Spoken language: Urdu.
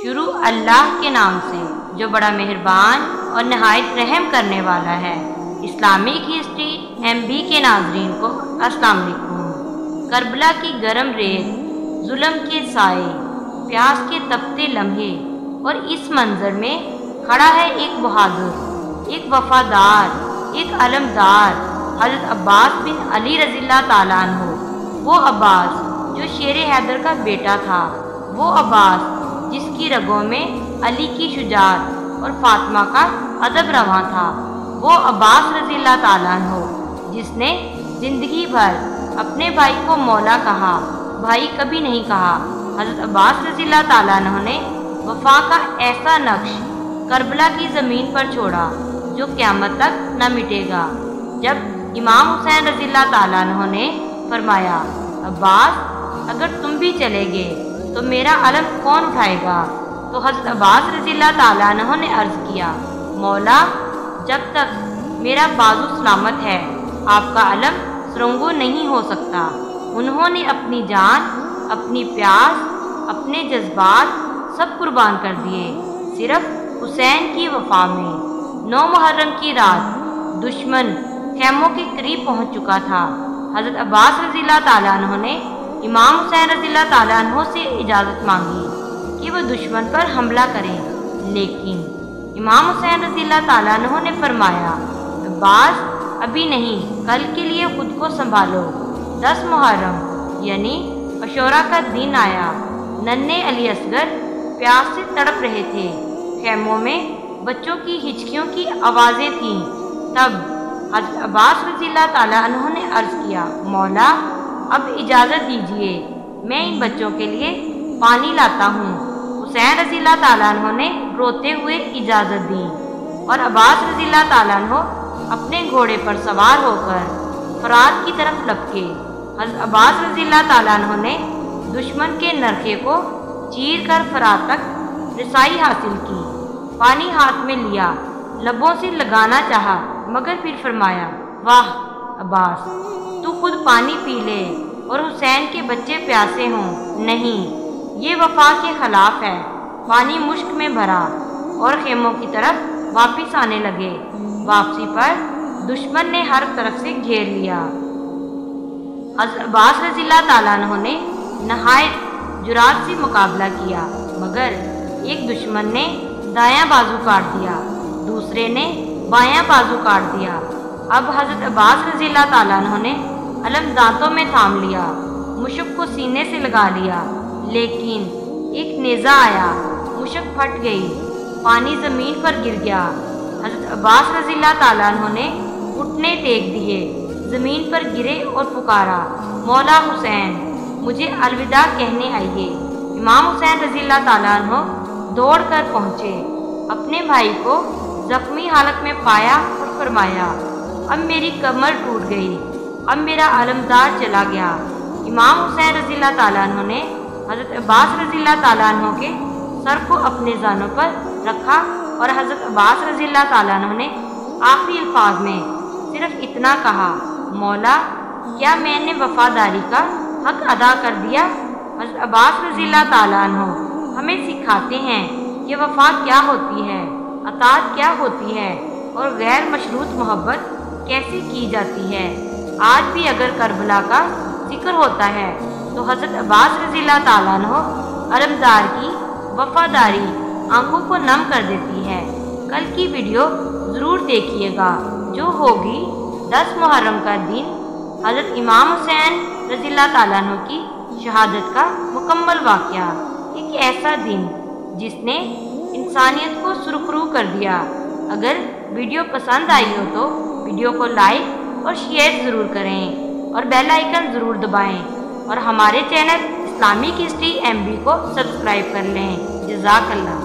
شروع اللہ کے نام سے جو بڑا مہربان اور نہایت رحم کرنے والا ہے۔ اسلامک ہسٹری MB کے ناظرین کو السلام علیکم۔ کربلا کی گرم ریت، ظلم کے سائے، پیاس کے تپتے لمحے، اور اس منظر میں کھڑا ہے ایک بہادر، ایک وفادار، ایک علمدار، حضرت عباس بن علی رضی اللہ تعالیٰ عنہ۔ وہ عباس جو شیر حیدر کا بیٹا تھا، وہ عباس جس کی رگوں میں علی کی شجاعت اور فاطمہ کا ادب رواں تھا، وہ عباس رضی اللہ تعالیٰ عنہ جس نے زندگی بھر اپنے بھائی کو مولا کہا، بھائی کبھی نہیں کہا۔ حضرت عباس رضی اللہ تعالیٰ عنہ نے وفا کا ایسا نقش کربلا کی زمین پر چھوڑا جو قیامت تک نہ مٹے گا۔ جب امام حسین رضی اللہ تعالیٰ عنہ نے فرمایا، عباس اگر تم بھی چلے گے تو میرا علم کون اٹھائے گا؟ تو حضرت عباس رضی اللہ تعالیٰ عنہ نے عرض کیا، مولا جب تک میرا بازو سلامت ہے آپ کا علم سرنگو نہیں ہو سکتا۔ انہوں نے اپنی جان، اپنی پیاس، اپنے جذبات سب قربان کر دیے صرف حسین کی وفا میں۔ 9 محرم کی رات دشمن خیموں کے قریب پہنچ چکا تھا۔ حضرت عباس رضی اللہ تعالیٰ عنہ نے امام حسین رضی اللہ تعالیٰ عنہ سے اجازت مانگی کہ وہ دشمن پر حملہ کریں، لیکن امام حسین رضی اللہ تعالیٰ عنہ نے فرمایا، عباس ابھی نہیں، کل کے لیے خود کو سنبھالو۔ 10 محرم یعنی عاشوراء کا دن آیا۔ ننھے علی اصغر پیاس سے تڑپ رہے تھے۔ خیموں میں بچوں کی ہچکیوں کی آوازیں تھیں۔ تب حضرت عباس رضی اللہ تعالیٰ عنہ نے عرض کیا، مولا اب اجازت دیجیے، میں ان بچوں کے لیے پانی لاتا ہوں۔ حسین رضی اللہ تعالیٰ عنہ نے روتے ہوئے اجازت دی اور عباس رضی اللہ تعالیٰ عنہ اپنے گھوڑے پر سوار ہو کر فرات کی طرف لپکے۔ حضرت عباس رضی اللہ تعالیٰ عنہ نے دشمن کے نرخے کو چیر کر فرات تک رسائی حاصل کی۔ پانی ہاتھ میں لیا، لبوں سے لگانا چاہا، مگر پھر فرمایا، واہ عباس تو خود پانی پی لے اور حسین کے بچے پیاسے ہوں۔ نہیں، یہ وفا کے خلاف ہے۔ پانی مشک میں بھرا اور خیموں کی طرف واپس آنے لگے۔ واپسی پر دشمن نے ہر طرف سے گھیر لیا۔ حضرت عباس رضی اللہ تعالیٰ عنہ نے نہایت جرات سے مقابلہ کیا، مگر ایک دشمن نے دایاں بازو کاٹ دیا، دوسرے نے بایاں بازو کاٹ دیا۔ اب حضرت عباس رضی اللہ تعالیٰ عنہ نے علم دانتوں میں تھام لیا، مشک کو سینے سے لگا لیا، لیکن ایک نیزہ آیا، مشک پھٹ گئی، پانی زمین پر گر گیا۔ حضرت عباس رضی اللہ تعالیٰ عنہ نے گھٹنے ٹیک دیے، زمین پر گرے اور پکارا، مولا حسین مجھے الوداع کہنے آئیے۔ امام حسین رضی اللہ تعالیٰ عنہ دوڑ کر پہنچے، اپنے بھائی کو زخمی حالت میں پایا اور فرمایا، اب میری کمر ٹوٹ گئی، اب میرا علمدار چلا گیا۔ امام حسین رضی اللہ تعالیٰ عنہ نے حضرت عباس رضی اللہ تعالیٰ عنہ کے سر کو اپنے زانوں پر رکھا اور حضرت عباس رضی اللہ تعالیٰ عنہ نے آخری الفاظ میں صرف اتنا کہا، مولا کیا میں نے وفاداری کا حق ادا کر دیا؟ حضرت عباس رضی اللہ تعالیٰ عنہ ہمیں سکھاتے ہیں کہ وفا کیا ہوتی ہے، اطاعت کیا ہوتی ہے، اور غیر مشروط محبت کیسے کی جاتی ہے۔ آج بھی اگر کربلا کا ذکر ہوتا ہے تو حضرت عباس رضی اللہ تعالیٰ عنہ علمدار کی وفاداری آنکھوں کو نم کر دیتی ہے۔ کل کی ویڈیو ضرور دیکھیے گا جو ہوگی 10 محرم کا دن، حضرت امام حسین رضی اللہ تعالیٰ عنہ کی شہادت کا مکمل واقعہ، ایک ایسا دن جس نے انسانیت کو سرخرو کر دیا۔ اگر ویڈیو پسند آئی ہو تو ویڈیو کو لائک اور شیئر ضرور کریں اور بیل آئیکن ضرور دبائیں اور ہمارے چینل اسلامک ہسٹری MB کو سبسکرائب کر لیں۔ جزاک اللہ۔